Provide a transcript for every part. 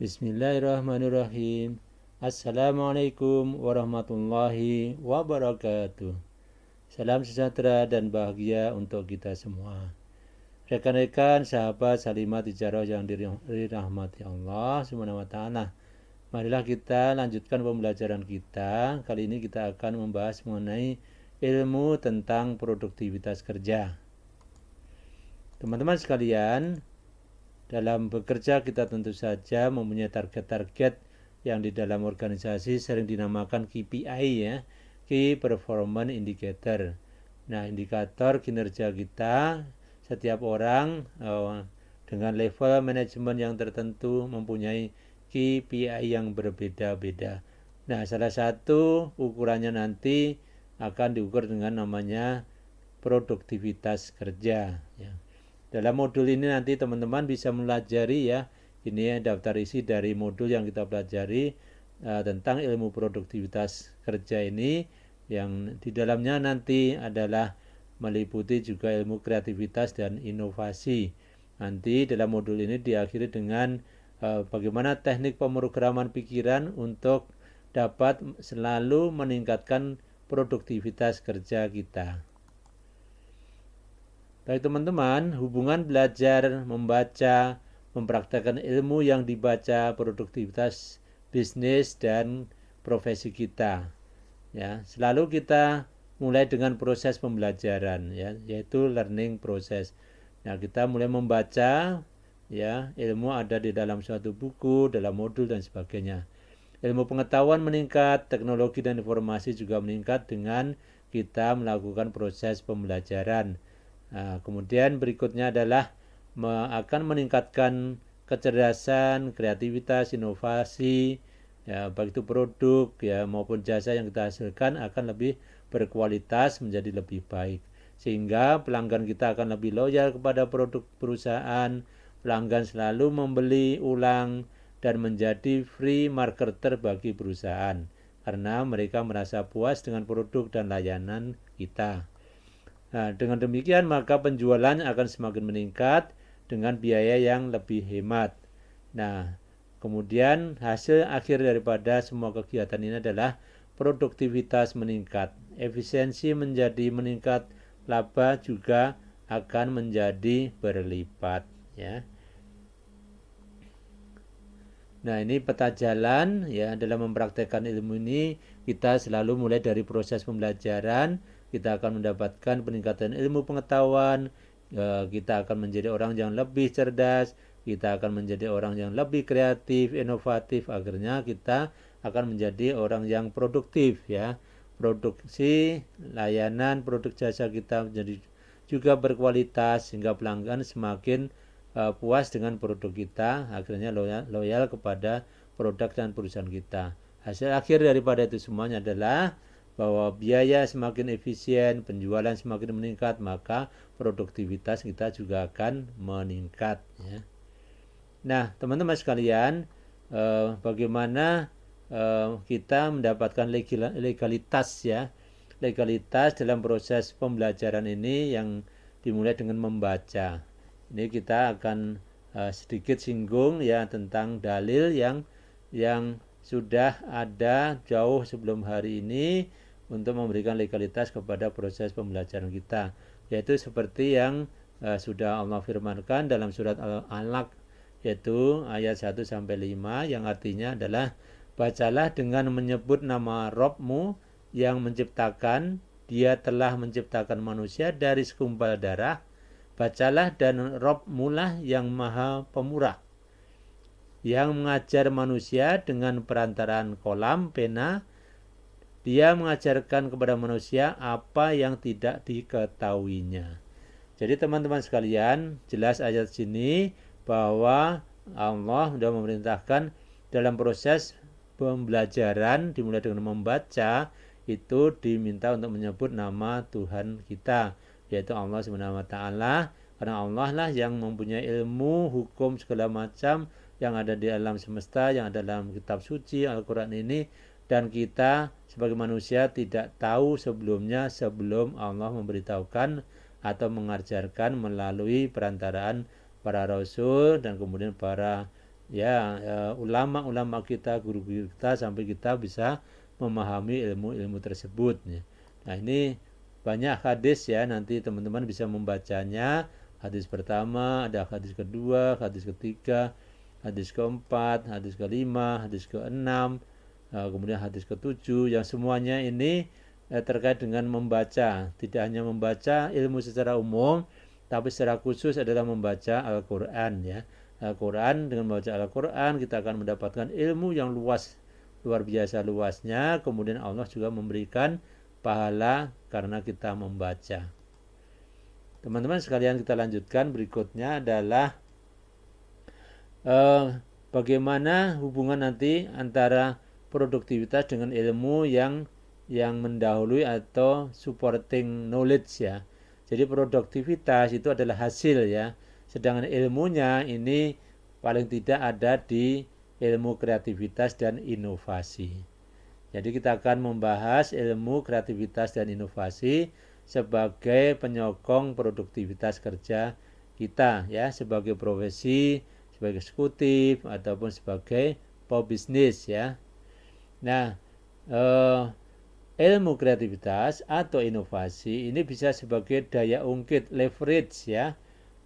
Bismillahirrahmanirrahim. Assalamualaikum warahmatullahi wabarakatuh. Salam sejahtera dan bahagia untuk kita semua. Rekan-rekan, sahabat Salimah Tijarah yang dirahmati Allah Subhanahu wa taala. Marilah kita lanjutkan pembelajaran kita. Kali ini kita akan membahas mengenai ilmu tentang produktivitas kerja. Teman-teman sekalian, dalam bekerja kita tentu saja mempunyai target-target yang di dalam organisasi sering dinamakan KPI ya, Key Performance Indicator. Nah, indikator kinerja kita, setiap orang dengan level manajemen yang tertentu mempunyai KPI yang berbeda-beda. Nah, salah satu ukurannya nanti akan diukur dengan namanya produktivitas kerja ya. Dalam modul ini nanti teman-teman bisa melajari ya, ini daftar isi dari modul yang kita pelajari tentang ilmu produktivitas kerja ini, yang di dalamnya nanti adalah meliputi juga ilmu kreativitas dan inovasi. Nanti dalam modul ini diakhiri dengan bagaimana teknik pemrograman pikiran untuk dapat selalu meningkatkan produktivitas kerja kita. Baik teman-teman, hubungan belajar, membaca, mempraktekkan ilmu yang dibaca, produktivitas bisnis dan profesi kita. Ya, selalu kita mulai dengan proses pembelajaran ya, yaitu learning process. Nah, kita mulai membaca ya, ilmu ada di dalam suatu buku, dalam modul dan sebagainya. Ilmu pengetahuan meningkat, teknologi dan informasi juga meningkat dengan kita melakukan proses pembelajaran. Nah, kemudian berikutnya adalah akan meningkatkan kecerdasan, kreativitas, inovasi, ya, baik itu produk ya maupun jasa yang kita hasilkan akan lebih berkualitas, menjadi lebih baik. Sehingga pelanggan kita akan lebih loyal kepada produk perusahaan, pelanggan selalu membeli ulang dan menjadi free marketer bagi perusahaan karena mereka merasa puas dengan produk dan layanan kita. Nah, dengan demikian maka penjualan akan semakin meningkat dengan biaya yang lebih hemat. Nah, kemudian hasil akhir daripada semua kegiatan ini adalah produktivitas meningkat, efisiensi menjadi meningkat, laba juga akan menjadi berlipat ya. Nah, ini peta jalan ya dalam mempraktekkan ilmu ini. Kita selalu mulai dari proses pembelajaran, kita akan mendapatkan peningkatan ilmu pengetahuan, kita akan menjadi orang yang lebih cerdas, kita akan menjadi orang yang lebih kreatif, inovatif, akhirnya kita akan menjadi orang yang produktif ya. Produksi, layanan, produk jasa kita menjadi juga berkualitas sehingga pelanggan semakin puas dengan produk kita, akhirnya loyal kepada produk dan perusahaan kita. Hasil akhir daripada itu semuanya adalah bahwa biaya semakin efisien, penjualan semakin meningkat, maka produktivitas kita juga akan meningkat ya. Nah, teman-teman sekalian, bagaimana kita mendapatkan legalitas ya, legalitas dalam proses pembelajaran ini yang dimulai dengan membaca. Ini kita akan sedikit singgung ya tentang dalil yang sudah ada jauh sebelum hari ini untuk memberikan legalitas kepada proses pembelajaran kita, yaitu seperti yang sudah Allah firmankan dalam surat Al-Alaq, yaitu ayat 1 sampai 5 yang artinya adalah bacalah dengan menyebut nama Rabbmu yang menciptakan, dia telah menciptakan manusia dari segumpal darah. Bacalah dan Rabbmu lah yang maha pemurah, yang mengajar manusia dengan perantaraan kolam pena. Dia mengajarkan kepada manusia apa yang tidak diketahuinya. Jadi teman-teman sekalian, jelas ayat sini bahwa Allah sudah memerintahkan dalam proses pembelajaran dimulai dengan membaca, itu diminta untuk menyebut nama Tuhan kita, yaitu Allah Subhanahu wa taala, karena Allah lah yang mempunyai ilmu, hukum segala macam yang ada di alam semesta, yang ada dalam kitab suci Al-Qur'an ini, dan kita sebagai manusia tidak tahu sebelumnya sebelum Allah memberitahukan atau mengajarkan melalui perantaraan para rasul dan kemudian para ulama-ulama kita, guru-guru kita sampai kita bisa memahami ilmu-ilmu tersebut ya. Nah, ini banyak hadis ya, nanti teman-teman bisa membacanya. Hadis pertama, ada hadis kedua, hadis ketiga, hadis keempat, hadis kelima, hadis keenam, kemudian hadis ketujuh, yang semuanya ini terkait dengan membaca. Tidak hanya membaca ilmu secara umum, tapi secara khusus adalah membaca Al-Quran ya. Al-Quran, dengan membaca Al-Quran kita akan mendapatkan ilmu yang luas, luar biasa luasnya. Kemudian Allah juga memberikan pahala karena kita membaca. Teman-teman sekalian, kita lanjutkan. Berikutnya adalah bagaimana hubungan nanti antara produktivitas dengan ilmu yang mendahului atau supporting knowledge ya. Jadi produktivitas itu adalah hasil ya. Sedangkan ilmunya ini paling tidak ada di ilmu kreativitas dan inovasi. Jadi kita akan membahas ilmu kreativitas dan inovasi sebagai penyokong produktivitas kerja kita ya, sebagai profesi, sebagai eksekutif ataupun sebagai pebisnis ya. Nah, ilmu kreativitas atau inovasi ini bisa sebagai daya ungkit, leverage ya.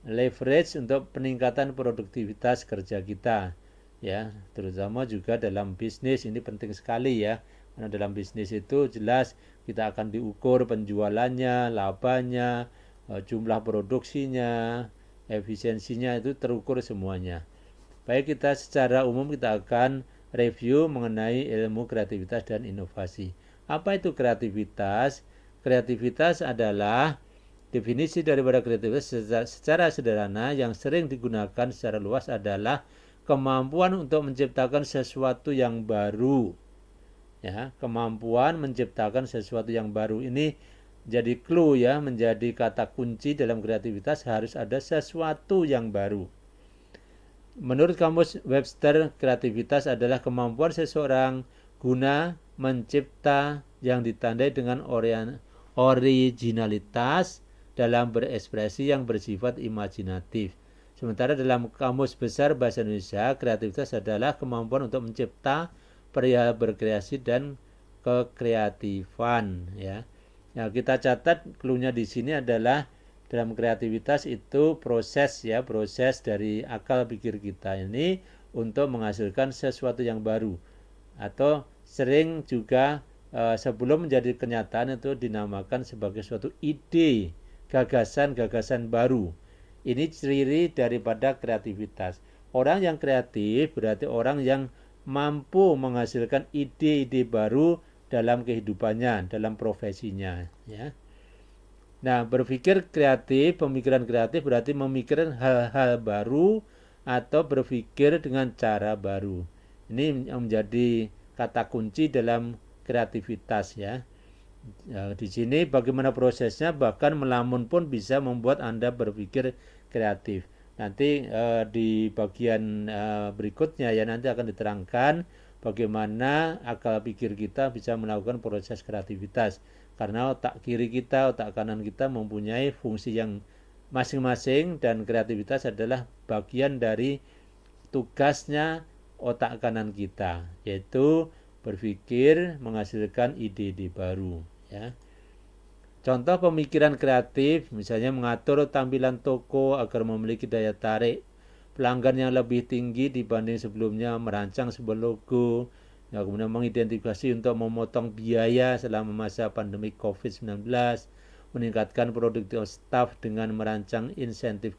Leverage untuk peningkatan produktivitas kerja kita ya, terutama juga dalam bisnis. Ini penting sekali ya, karena dalam bisnis itu jelas kita akan diukur penjualannya, labanya, jumlah produksinya, efisiensinya, itu terukur semuanya. Baik, kita secara umum kita akan review mengenai ilmu kreativitas dan inovasi. Apa itu kreativitas? Kreativitas adalah definisi daripada kreativitas secara sederhana yang sering digunakan secara luas adalah kemampuan untuk menciptakan sesuatu yang baru. Ya, kemampuan menciptakan sesuatu yang baru ini jadi clue ya, menjadi kata kunci dalam kreativitas, harus ada sesuatu yang baru. Menurut kamus Webster, kreativitas adalah kemampuan seseorang guna mencipta yang ditandai dengan originalitas dalam berekspresi yang bersifat imajinatif. Sementara dalam Kamus Besar Bahasa Indonesia, kreativitas adalah kemampuan untuk mencipta, perihal berkreasi dan kekreatifan ya. Nah, kita catat clue-nya di sini adalah dalam kreativitas itu proses ya, proses dari akal pikir kita ini untuk menghasilkan sesuatu yang baru, atau sering juga sebelum menjadi kenyataan itu dinamakan sebagai suatu ide, gagasan-gagasan baru. Ini ciri daripada kreativitas. Orang yang kreatif berarti orang yang mampu menghasilkan ide-ide baru dalam kehidupannya, dalam profesinya ya. Nah, berpikir kreatif, pemikiran kreatif berarti memikirkan hal-hal baru atau berpikir dengan cara baru. Ini yang menjadi kata kunci dalam kreativitas ya. Di sini bagaimana prosesnya, bahkan melamun pun bisa membuat Anda berpikir kreatif. Nanti di bagian berikutnya ya, nanti akan diterangkan bagaimana akal pikir kita bisa melakukan proses kreativitas. Karena otak kiri kita, otak kanan kita mempunyai fungsi yang masing-masing, dan kreativitas adalah bagian dari tugasnya otak kanan kita, yaitu berpikir menghasilkan ide-ide baru ya. Contoh pemikiran kreatif misalnya mengatur tampilan toko agar memiliki daya tarik pelanggan yang lebih tinggi dibanding sebelumnya, merancang sebuah logo ya, kemudian mengidentifikasi untuk memotong biaya selama masa pandemi COVID-19, meningkatkan produktivitas staf dengan merancang insentif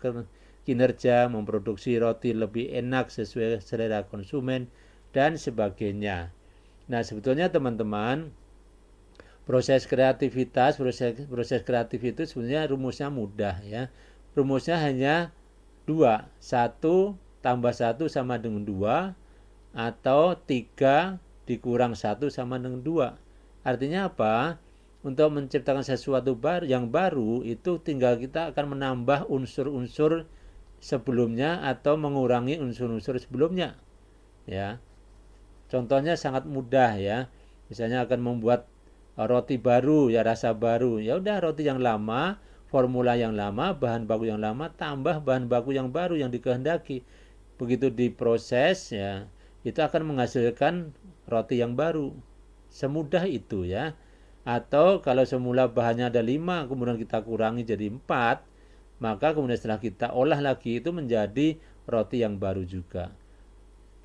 kinerja, memproduksi roti lebih enak sesuai selera konsumen, dan sebagainya. Nah, sebetulnya teman-teman, proses kreatif itu sebenarnya rumusnya mudah ya. Rumusnya hanya 2, 1 tambah 1 sama dengan 2, atau 3 dikurang 1 sama dengan 2. Artinya apa? Untuk menciptakan sesuatu yang baru itu tinggal kita akan menambah unsur-unsur sebelumnya atau mengurangi unsur-unsur sebelumnya ya. Contohnya sangat mudah ya. Misalnya akan membuat roti baru ya, rasa baru, ya udah roti yang lama, formula yang lama, bahan baku yang lama, tambah bahan baku yang baru yang dikehendaki. begitu diproses ya, itu akan menghasilkan roti yang baru. Semudah itu ya. Atau kalau semula bahannya ada 5, kemudian kita kurangi jadi 4, maka kemudian setelah kita olah lagi itu menjadi roti yang baru juga.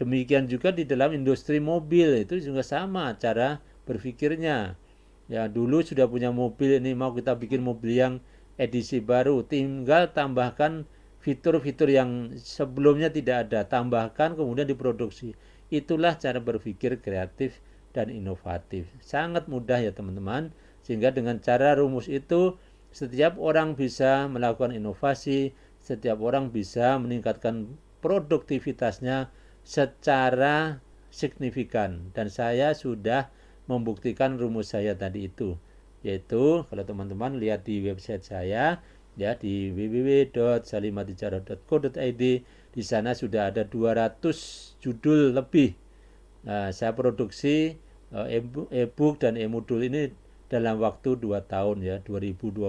Demikian juga di dalam industri mobil itu juga sama cara berpikirnya. Ya, dulu sudah punya mobil, ini mau kita bikin mobil yang edisi baru, tinggal tambahkan fitur-fitur yang sebelumnya tidak ada, tambahkan kemudian diproduksi. Itulah cara berpikir kreatif dan inovatif. Sangat mudah ya teman-teman, sehingga dengan cara rumus itu setiap orang bisa melakukan inovasi, setiap orang bisa meningkatkan produktivitasnya secara signifikan, dan saya sudah membuktikan rumus saya tadi itu, yaitu kalau teman-teman lihat di website saya ya, di www.salimatijaro.co.id, di sana sudah ada 200 judul lebih. Nah, saya produksi e-book dan e-modul ini dalam waktu 2 tahun ya, 2020,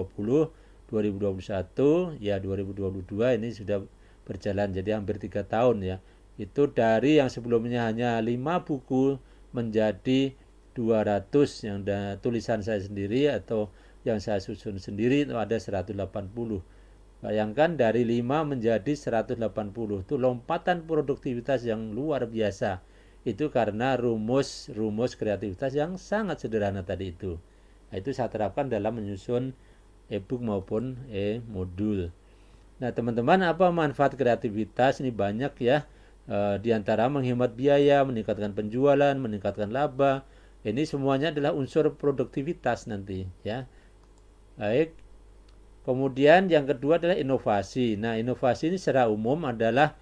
2021, ya 2022 ini sudah berjalan, jadi hampir 3 tahun ya. Itu dari yang sebelumnya hanya 5 buku menjadi 200 yang tulisan saya sendiri atau yang saya susun sendiri, itu ada 180. Bayangkan dari 5 menjadi 180, itu lompatan produktivitas yang luar biasa. Itu karena rumus kreativitas yang sangat sederhana tadi itu. Nah, itu saya terapkan dalam menyusun e-book maupun e-modul. Nah, teman-teman, apa manfaat kreativitas? Ini banyak ya. Di antara menghemat biaya, meningkatkan penjualan, meningkatkan laba. Ini semuanya adalah unsur produktivitas nanti ya. Baik. Kemudian yang kedua adalah inovasi. Nah, inovasi ini secara umum adalah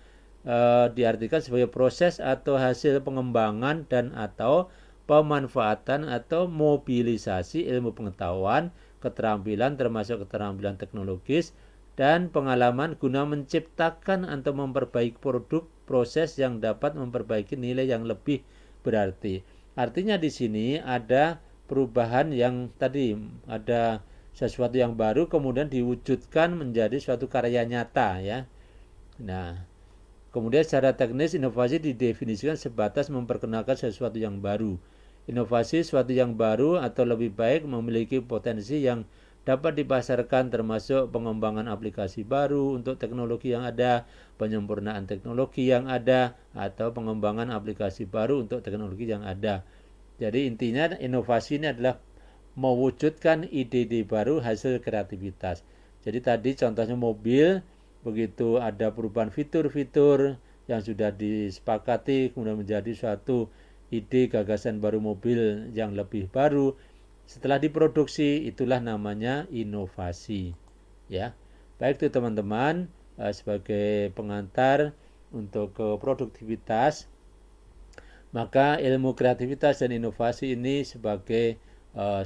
diartikan sebagai proses atau hasil pengembangan dan atau pemanfaatan atau mobilisasi ilmu pengetahuan, keterampilan termasuk keterampilan teknologis dan pengalaman guna menciptakan atau memperbaiki produk, proses yang dapat memperbaiki nilai yang lebih berarti. Artinya di sini ada perubahan yang tadi, ada sesuatu yang baru kemudian diwujudkan menjadi suatu karya nyata ya. Nah, kemudian secara teknis inovasi didefinisikan sebatas memperkenalkan sesuatu yang baru. Inovasi sesuatu yang baru atau lebih baik memiliki potensi yang dapat dipasarkan, termasuk pengembangan aplikasi baru untuk teknologi yang ada, penyempurnaan teknologi yang ada, atau pengembangan aplikasi baru untuk teknologi yang ada. Jadi intinya inovasi ini adalah mewujudkan ide-ide baru hasil kreativitas. Jadi tadi contohnya mobil, begitu ada perubahan fitur-fitur yang sudah disepakati kemudian menjadi suatu ide gagasan baru mobil yang lebih baru. Setelah diproduksi, itulah namanya inovasi ya. Baik itu teman-teman, sebagai pengantar untuk ke produktivitas, maka ilmu kreativitas dan inovasi ini sebagai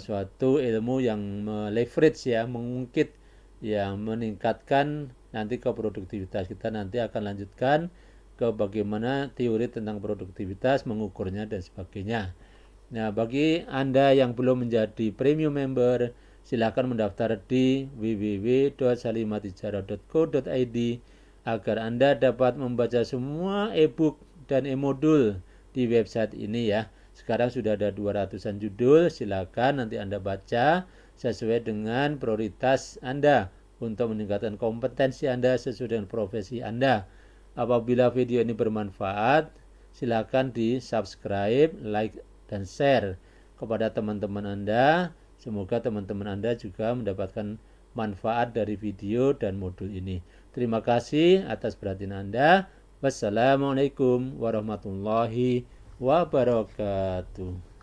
suatu ilmu yang leverage ya, mengungkit yang meningkatkan nanti ke produktivitas. Kita nanti akan lanjutkan ke bagaimana teori tentang produktivitas, mengukurnya dan sebagainya. Nah, bagi Anda yang belum menjadi premium member, silakan mendaftar di www.salimatijaro.co.id agar Anda dapat membaca semua e-book dan e-modul di website ini ya. Sekarang sudah ada 200-an judul, silakan nanti Anda baca sesuai dengan prioritas Anda untuk meningkatkan kompetensi Anda sesuai dengan profesi Anda. Apabila video ini bermanfaat, silakan di-subscribe, like, dan share kepada teman-teman Anda. Semoga teman-teman Anda juga mendapatkan manfaat dari video dan modul ini. Terima kasih atas perhatian Anda. Wassalamualaikum warahmatullahi wabarakatuh.